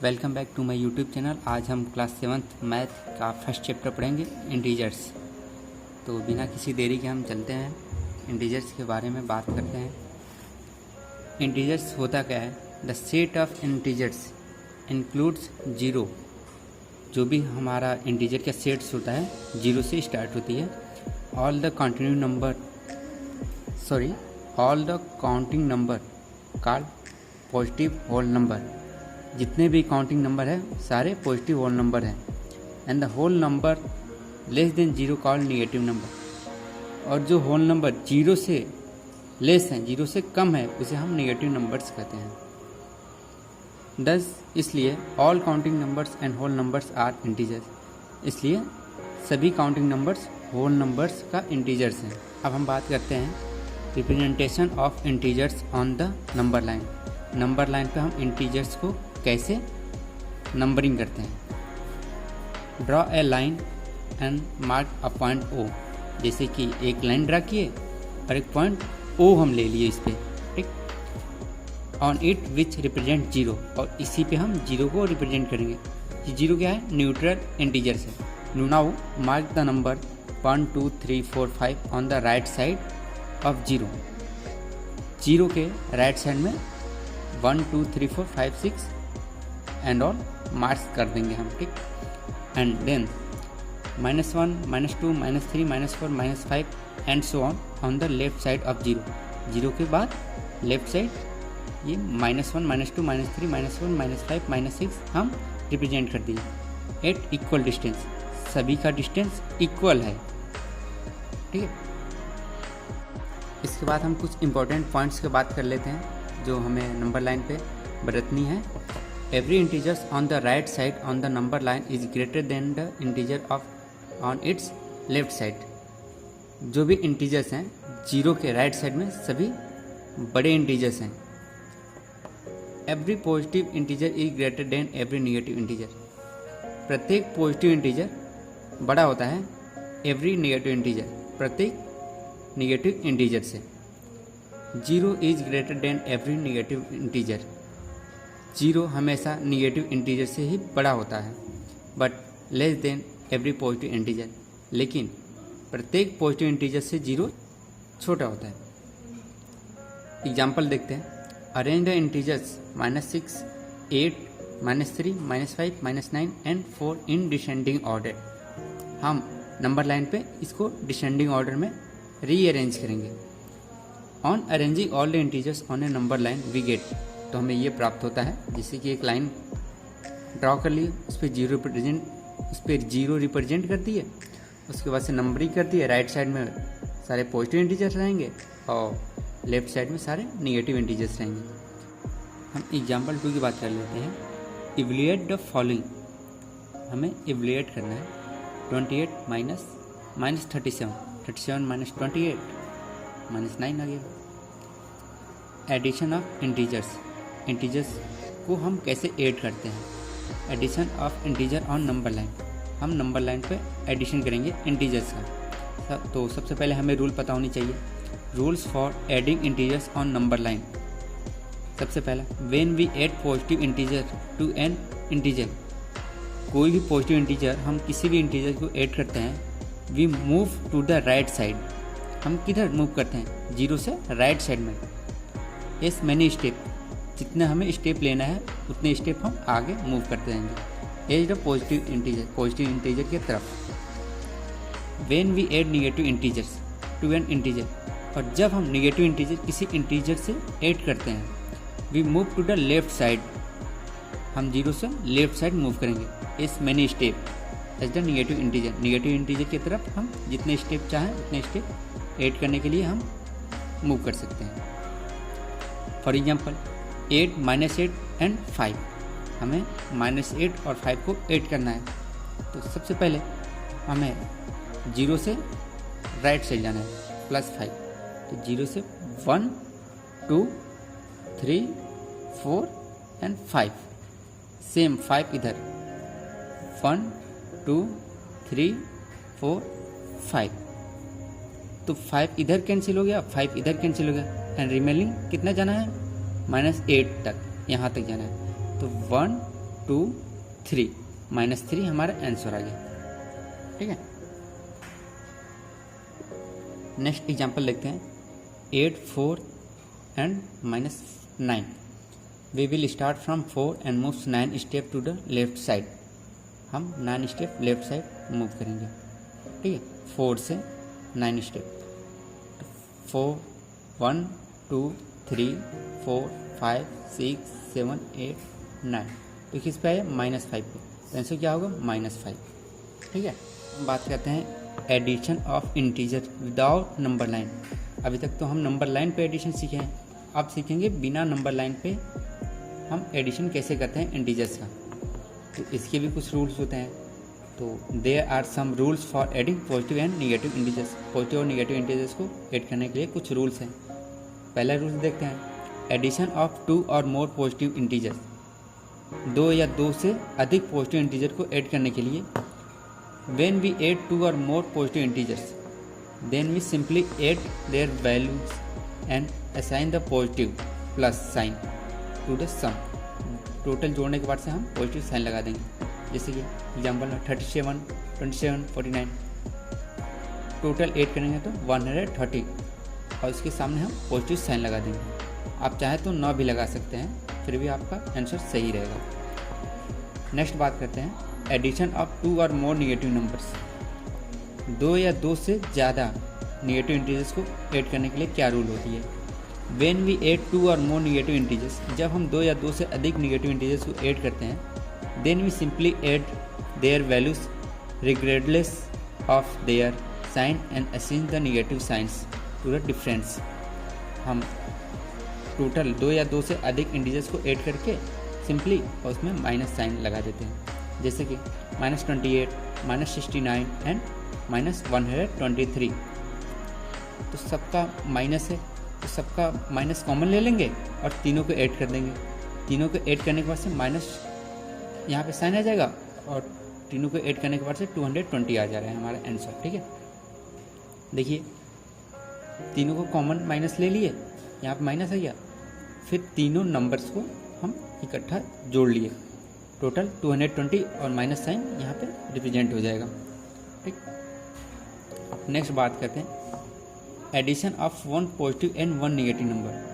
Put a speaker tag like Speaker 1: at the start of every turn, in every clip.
Speaker 1: Welcome back to my YouTube channel. आज हम class 7th math का फर्स्ट चैप्टर पढ़ेंगे, इंटीजर्स। तो बिना किसी देरी के हम चलते हैं, इंटीजर्स के बारे में बात करते हैं। इंटीजर्स होता क्या है? The set of integers includes zero. जो भी हमारा इंटीजर का सेट्स होता है, जीरो से स्टार्ट होती है। All the counting number called positive whole number. जितने भी काउंटिंग नंबर है सारे पॉजिटिव होल नंबर हैं। And the whole number less than zero called negative number. और जो होल नंबर जीरो से लेस है, जीरो से कम है, उसे हम निगेटिव नंबर्स कहते हैं। दस इसलिए all counting numbers and whole numbers are integers. इसलिए सभी काउंटिंग नंबर्स होल नंबर्स का इंटीजर्स हैं। अब हम बात करते हैं representation of integers on the number line. Number line पे हम इंटीजर्स को कैसे नंबरिंग करते हैं। Draw a line and mark a point O. जैसे कि एक लाइन ड्रा किए और एक पॉइंट ओ हम ले लिए इस पे, ठीक। On it which represent zero, और इसी पे हम जीरो को रिप्रेजेंट करेंगे। ये जीरो क्या है? न्यूट्रल इंटीजर्स है। Now mark the number 1 2 3 4 5 on the right side of zero. Zero के राइट साइड में 1 2 3 4 5 6 एंड ऑल मार्क्स कर देंगे हम, ठीक। And then -1 -2 -3 -4 -5 and so on the left side of zero. Zero के बाद लेफ्ट साइड ये -1 -2 -3 -4 -5 -6 हम रिप्रेजेंट कर दिए एट इक्वल डिस्टेंस। सभी का डिस्टेंस इक्वल है, ठीक है। इसके बाद हम कुछ इंपॉर्टेंट पॉइंट्स की बात कर लेते हैं जो हमें नंबर लाइन पे बरतनी है। Every integers on the right side on the number line is greater than the integer of on it's left side. जो भी इंटीजर्स हैं जीरो के राइट साइड में सभी बड़े इंटीजर्स हैं। Every positive integer is greater than every negative integer. प्रत्येक positive integer बड़ा होता है एवरी निगेटिव इंटीजर, प्रत्येक निगेटिव इंटीजर से। Zero is greater than every negative integer. Zero हमेशा निगेटिव इंटीजर से ही बड़ा होता है, but less than every positive integer. लेकिन प्रत्येक पॉजिटिव इंटीजर से जीरो छोटा होता है। एग्जाम्पल देखते हैं। Arrange the integers -6 8 -3 -5 -9 and 4 in descending order. हम नंबर लाइन पे इसको डिसेंडिंग ऑर्डर में रीअरेंज करेंगे। On arranging all the integers on a number line we get. तो हमें ये प्राप्त होता है, जैसे कि एक लाइन ड्रॉ कर ली, उस पर जीरो रिप्रेजेंट कर दिए, उसके बाद से नंबरिंग कर दिए। राइट साइड में सारे पॉजिटिव इंटीजर्स रहेंगे और लेफ्ट साइड में सारे निगेटिव इंटीजर्स रहेंगे। हम एग्जाम्पल 2 की बात कर लेते हैं। Evaluate the following. हमें इवैल्यूएट करना है। 28 -37 -28 -9 आ गया। Addition of integers. इंटीजर्स को हम कैसे ऐड करते हैं। Addition of integer on number line. हम नंबर लाइन पे एडिशन करेंगे इंटीजर्स का। तो सबसे पहले हमें रूल पता होनी चाहिए। Rules for adding integers on number line. सबसे पहला, when we add positive integer to an integer. कोई भी पॉजिटिव इंटीजर हम किसी भी इंटीजर को ऐड करते हैं, we move to the right side. हम किधर मूव करते हैं? जीरो से राइट साइड में। As many step. जितने हमें स्टेप लेना है उतने स्टेप हम आगे मूव करते रहेंगे एज द पॉजिटिव इंटीजर की तरफ। When we add negative integers to an integer. और जब हम निगेटिव इंटीजर किसी इंटीजर से ऐड करते हैं, we move to the left side. हम जीरो से लेफ्ट साइड मूव करेंगे as many step as the negative integer. Negative integer की तरफ हम जितने स्टेप चाहें उतने स्टेप ऐड करने के लिए हम मूव कर सकते हैं। For example 8 -8 and 5। हमें -8 और 5 को ऐड करना है। तो सबसे पहले हमें जीरो से राइट साइड जाना है, +5। तो जीरो से 1 2 3 4 एंड 5। सेम 5 इधर 1 2 3 4 5। तो 5 इधर कैंसिल हो गया, 5 इधर कैंसिल हो गया, एंड रिमेनिंग कितना जाना है? -8 तक, यहाँ तक जाना है। तो 1 2 3 -3 हमारा आंसर आ गया। ठीक है, नेक्स्ट एग्जाम्पल देखते हैं 8 4 and -9। We will start from 4 and move 9 step to the left side. हम 9 स्टेप लेफ्ट साइड मूव करेंगे। ठीक है, 4 से 9 स्टेप, 4 1 2 3 4 5 6 7 8 9। तो किस पे है? -5 पे। तो आंसर क्या होगा? -5। ठीक है, हम बात करते हैं addition of integer without number line. अभी तक तो हम नंबर लाइन पे एडिशन सीखे हैं, अब सीखेंगे बिना नंबर लाइन पे हम एडिशन कैसे करते हैं इंटीजर्स का। तो इसके भी कुछ रूल्स होते हैं। तो there are some rules for adding positive and negative integers. Positive और निगेटिव इंटीजर्स को ऐड करने के लिए कुछ रूल्स हैं। पहला रूल्स देखते हैं, एडिशन ऑफ 2 और मोर पॉजिटिव इंटीजर्स। 2 या 2 से अधिक पॉजिटिव इंटीजर को ऐड करने के लिए when we add 2 or more positive integers, then we simply add their values and assign the positive plus sign to the sum। Total जोड़ने के बाद से हम पॉजिटिव साइन लगा देंगे। जैसे कि एग्जाम्पल में 37 27 49 टोटल ऐड करेंगे तो 130 और इसके सामने हम पॉजिटिव साइन लगा देंगे। आप चाहे तो 9 भी लगा सकते हैं, फिर भी आपका आंसर सही रहेगा। नेक्स्ट बात करते हैं एडिशन ऑफ 2 और मोर निगेटिव नंबर्स। 2 या 2 से ज़्यादा निगेटिव इंटीजर्स को ऐड करने के लिए क्या रूल होती है? व्हेन वी ऐड 2 और मोर निगेटिव इंटीजर्स, जब हम 2 या 2 से अधिक निगेटिव इंटीजर्स को ऐड करते हैं, then we simply add their values regardless of their sign and assign the negative signs to the difference. हम टोटल 2 या 2 से अधिक इंटीजर्स को ऐड करके सिंपली और उसमें माइनस साइन लगा देते हैं। जैसे कि -28 -69 एंड -123। तो सबका माइनस है, तो सबका माइनस कॉमन ले लेंगे और तीनों को ऐड कर देंगे। तीनों को ऐड करने के बाद से माइनस यहाँ पे साइन आ जाएगा और तीनों को ऐड करने के बाद से 220 आ जा रहा है हमारा आंसर। ठीक है, देखिए तीनों को कॉमन माइनस ले लिए, यहाँ पे माइनस आ गया, फिर तीनों नंबर्स को हम इकट्ठा जोड़ लिए, टोटल 220 और माइनस साइन यहाँ पे रिप्रेजेंट हो जाएगा। ठीक, नेक्स्ट बात करते हैं addition of 1 positive and 1 negative number.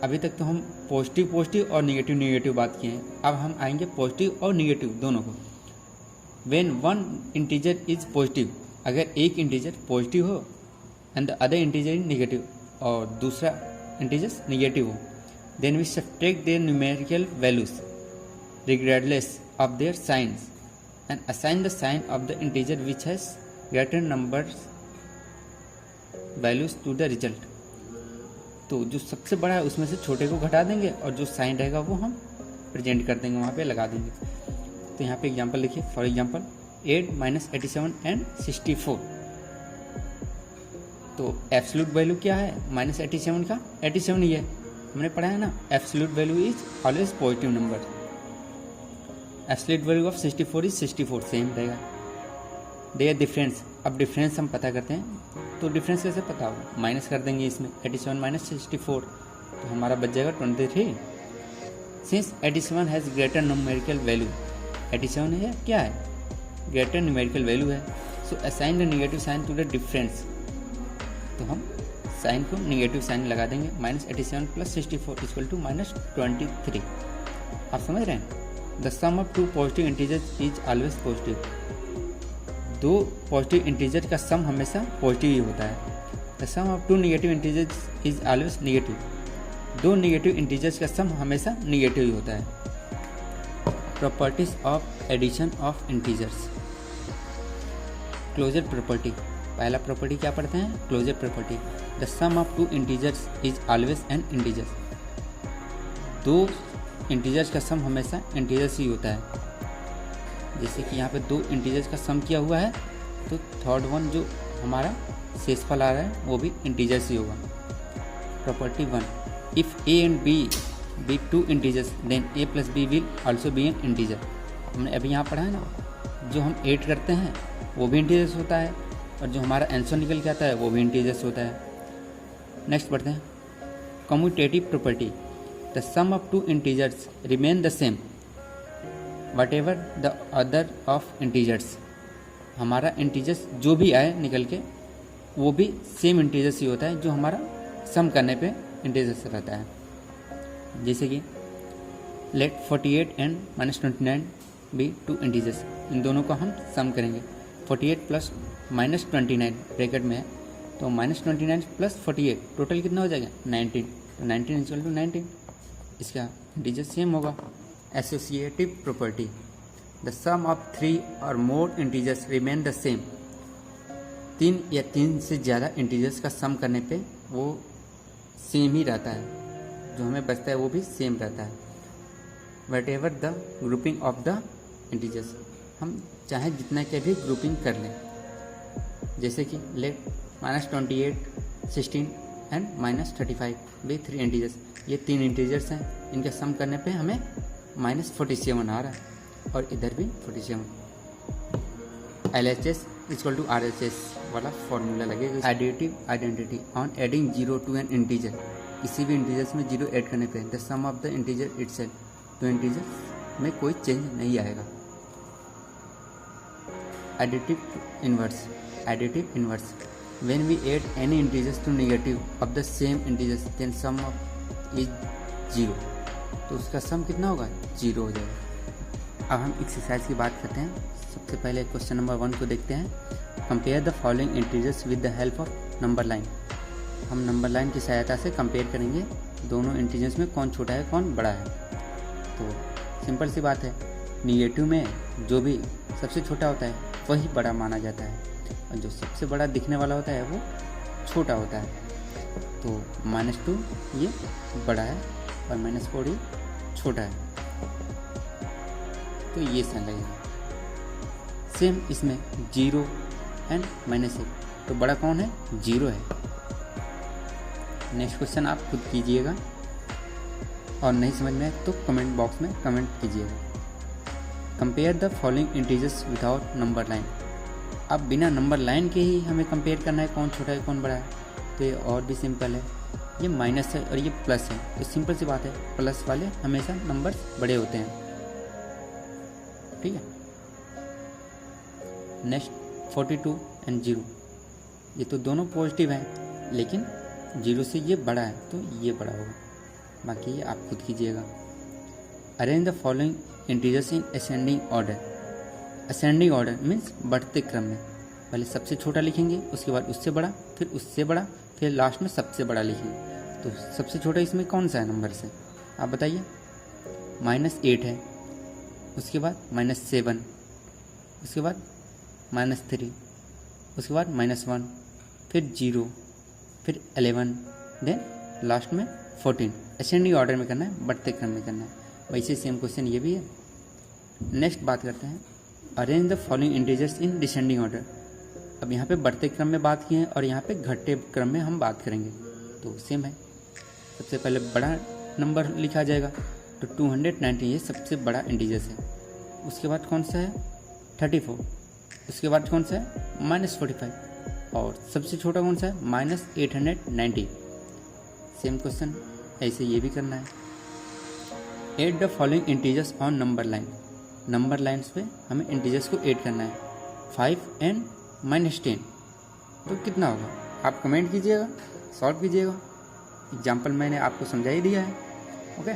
Speaker 1: अभी तक तो हम पॉजिटिव और निगेटिव बात किए हैं, अब हम आएंगे पॉजिटिव और निगेटिव दोनों को। व्हेन 1 इंटीजर इज पॉजिटिव, अगर एक इंटीजर पॉजिटिव हो and the other integer is negative और दूसरा इंटीजर निगेटिव हो, then we subtract their numerical values regardless of their signs and assign the sign of the integer which has greater numbers values to the result। तो जो सबसे बड़ा है उसमें से छोटे को घटा देंगे और जो साइन रहेगा वो हम प्रेजेंट कर देंगे, वहाँ पे लगा देंगे। तो यहाँ पे एग्जांपल लिखिए, फॉर एग्जांपल 8 -87 एंड 64। तो एब्सोल्यूट वैल्यू क्या है -87 का? 87 ही है, हमने पढ़ा है ना, absolute value is always positive number. Absolute value of 64 is 64, same रहेगा। देयर डिफरेंस, अब डिफरेंस हम पता करते हैं, तो डिफरेंस कैसे पता होगा? माइनस कर देंगे इसमें 87 -64, तो हमारा बच जाएगा 23। Since 87 has greater numerical value, 87 है क्या है? ग्रेटर न्यूमेरिकल वैल्यू है। So assign the negative sign to the difference, तो हम साइन को नेगेटिव साइन लगा देंगे। -87 + 64 = -23। आप समझ रहे हैं? The sum of 2 positive integers is always positive. 2 positive integer का सम हमेशा पॉजिटिव ही होता है। The sum of 2 negative integers is always negative. 2 negative integers का सम हमेशा नेगेटिव ही होता है। Properties of addition of integers. Closure property, पहला प्रॉपर्टी क्या पढ़ते हैं? Closure property. The sum of 2 integers is always an integer. 2 integers का सम हमेशा इंटीजर्स ही होता है। जैसे कि यहाँ पे 2 इंटीजर्स का सम किया हुआ है, तो थर्ड वन जो हमारा शेषफल आ रहा है वो भी इंटीजर्स ही होगा। Property 1, if A and B be 2 integers then a + b will also be an integer. हमने अभी यहाँ पढ़ा है ना, जो हम ऐड करते हैं वो भी इंटीजर्स होता है और जो हमारा आंसर निकल के आता है वो भी इंटीजर्स होता है। नेक्स्ट बढ़ते हैं commutative property. The sum of 2 integers remain the same whatever the other of integers, हमारा इंटीजर्स जो भी आए निकल के वो भी सेम इंटीजर्स ही होता है जो हमारा सम करने पे इंटीजर्स रहता है। जैसे कि let 48 and -29 be two integers, इन दोनों को हम सम करेंगे। 48 प्लस -29 ब्रैकेट में है, तो -29 प्लस 48 टोटल कितना हो जाएगा 19, तो 19 इक्वल टू 19, इसका इंटीजर सेम होगा। Associative property, the sum of 3 और more integers remain the same, 3 या 3 से ज़्यादा इंटीजर्स का सम करने पे वो सेम ही रहता है, जो हमें बचता है वो भी सेम रहता है। What ever the grouping of the integers, हम चाहे जितना के भी ग्रुपिंग कर लें, जैसे कि लेट -28, 16 एंड -35 भी 3 इंटीजर्स, ये 3 इंटीजर्स हैं, इनके सम करने पे हमें -47 आ रहा है और इधर भी 47। LHS इक्वल टू RHS वाला फॉर्मूला लगेगा। Additive identity, on adding 0 to an integer, किसी भी इंटीजर्स में 0 ऐड करने पे the sum of the integer itself, तो इंटीजर में कोई चेंज नहीं आएगा। Additive inverse, additive inverse, when we add any integers to negative of the same integers then sum of is 0, तो उसका सम कितना होगा 0 हो जाएगा। अब हम एक्सरसाइज की बात करते हैं। सबसे पहले क्वेश्चन नंबर 1 को देखते हैं। Compare the following integers with the help of number line, हम नंबर लाइन की सहायता से कंपेयर करेंगे दोनों इंटीजर्स में कौन छोटा है कौन बड़ा है। तो सिंपल सी बात है, निगेटिव में जो भी सबसे छोटा होता है वही बड़ा माना जाता है, और जो सबसे बड़ा दिखने वाला होता है वो छोटा होता है। तो -2 ये बड़ा है और -4 ये छोटा है, तो ये सही लगेगा। सेम इसमें 0 एंड -1, तो बड़ा कौन है 0 है। नेक्स्ट क्वेश्चन आप खुद कीजिएगा और नहीं समझ में आए तो कमेंट बॉक्स में कमेंट कीजिएगा। Compare the following integers without number line, अब बिना नंबर लाइन के ही हमें कंपेयर करना है कौन छोटा है कौन बड़ा है, तो ये और भी सिंपल है। ये माइनस है और ये प्लस है, तो सिंपल सी बात है, प्लस वाले हमेशा नंबर बड़े होते हैं, ठीक है। नेक्स्ट 42 एंड 0, ये तो दोनों पॉजिटिव हैं, लेकिन 0 से ये बड़ा है तो ये बड़ा होगा, बाकी ये आप खुद कीजिएगा। Arrange the following integers in ascending order, ascending order means बढ़ते क्रम में, पहले सबसे छोटा लिखेंगे, उसके बाद उससे बड़ा, फिर उससे बड़ा, फिर लास्ट में सबसे बड़ा लिखेंगे। तो सबसे छोटा इसमें कौन सा है नंबर से, आप बताइए। -8 है, उसके बाद -7, उसके बाद -3, उसके बाद -1, फिर 0, फिर 11, देन लास्ट में 14। असेंडिंग ऑर्डर में करना है, बढ़ते क्रम में करना है। वैसे सेम क्वेश्चन ये भी है। नेक्स्ट बात करते हैं, arrange the following integers in descending order. अब यहाँ पे बढ़ते क्रम में बात की है और यहाँ पे घटते क्रम में हम बात करेंगे, तो सेम है। सबसे पहले बड़ा नंबर लिखा जाएगा, तो 290 ये सबसे बड़ा इंटीजर्स है। उसके बाद कौन सा है 34, उसके बाद कौन सा है -45, और सबसे छोटा कौन सा है -890। सेम क्वेश्चन ऐसे ये भी करना है। Add the following integers on number line, number lines पे हमें इंटीजर्स को ऐड करना है। 5 एंड -10, तो कितना होगा आप कमेंट कीजिएगा, सॉल्व कीजिएगा। एग्जाम्पल मैंने आपको समझा ही दिया है, okay.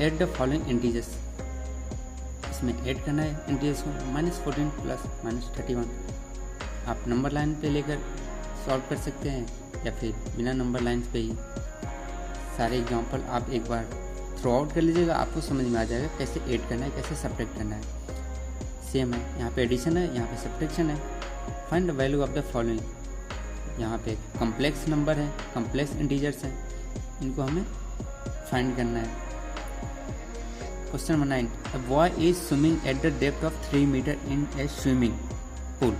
Speaker 1: Add the following integers, इसमें ऐड करना है इंटीजर्स को, -14 प्लस -31। आप नंबर लाइन पे लेकर सॉल्व कर सकते हैं या फिर बिना नंबर लाइन पे ही। सारे एग्जाम्पल आप एक बार थ्रू आउट कर लीजिएगा, आपको समझ में आ जाएगा कैसे ऐड करना है, कैसे सब्ट्रैक्ट करना है। सेम है, यहाँ पे एडिशन है, यहाँ पे सब्ट्रैक्शन है। Find the value of the following, यहाँ पे कम्प्लेक्स नंबर है, कम्प्लेक्स इंटीजर्स हैं, इनको हमें फाइंड करना है। Question number 9, a boy is swimming at the depth of 3 metre in a swimming pool.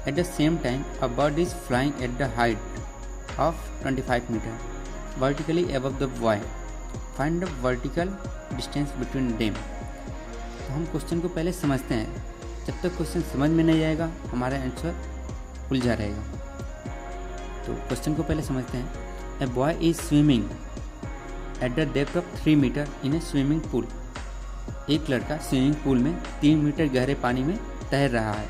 Speaker 1: At the same time a bird is flying at the height of 25 metre vertically above the boy. Find the vertical distance between them. तो हम question को पहले समझते हैं, जब तक question समझ में नहीं आएगा हमारा आंसर उलझा रहेगा। तो क्वेश्चन को पहले समझते हैं। A boy is swimming at the depth of 3 metre in a swimming pool. एक लड़का स्विमिंग पूल में 3 मीटर गहरे पानी में तैर रहा है।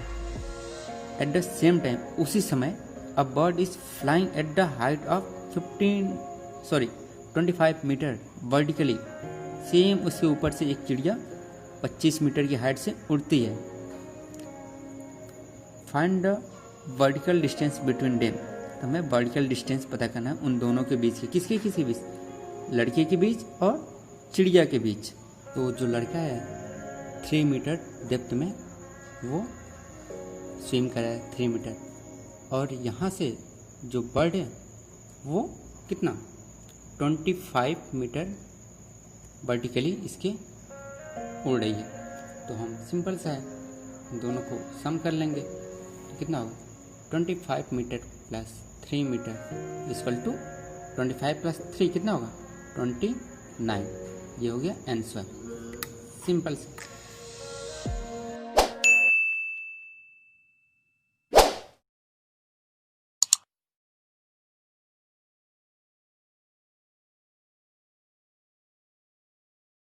Speaker 1: एट द सेम टाइम, उसी समय, a bird is flying at the height of 25 metre vertically. Same उसके ऊपर से एक चिड़िया 25 मीटर की हाइट से उड़ती है। Find the vertical distance between them. तो हमें वर्टिकल डिस्टेंस पता करना है उन दोनों के बीच के। किसके बीच? लड़के के बीच और चिड़िया के बीच। तो जो लड़का है 3 मीटर डेप्थ में वो स्विम कर रहा है 3 मीटर, और यहाँ से जो बर्ड है वो कितना 25 मीटर वर्टिकली इसके उड़ रही है। तो हम सिंपल सा है, दोनों को सम कर लेंगे तो कितना होगा 25 metre plus 3 metre equal to 25 plus 3 कितना होगा 29। ये हो गया आंसर, सिंपल सा।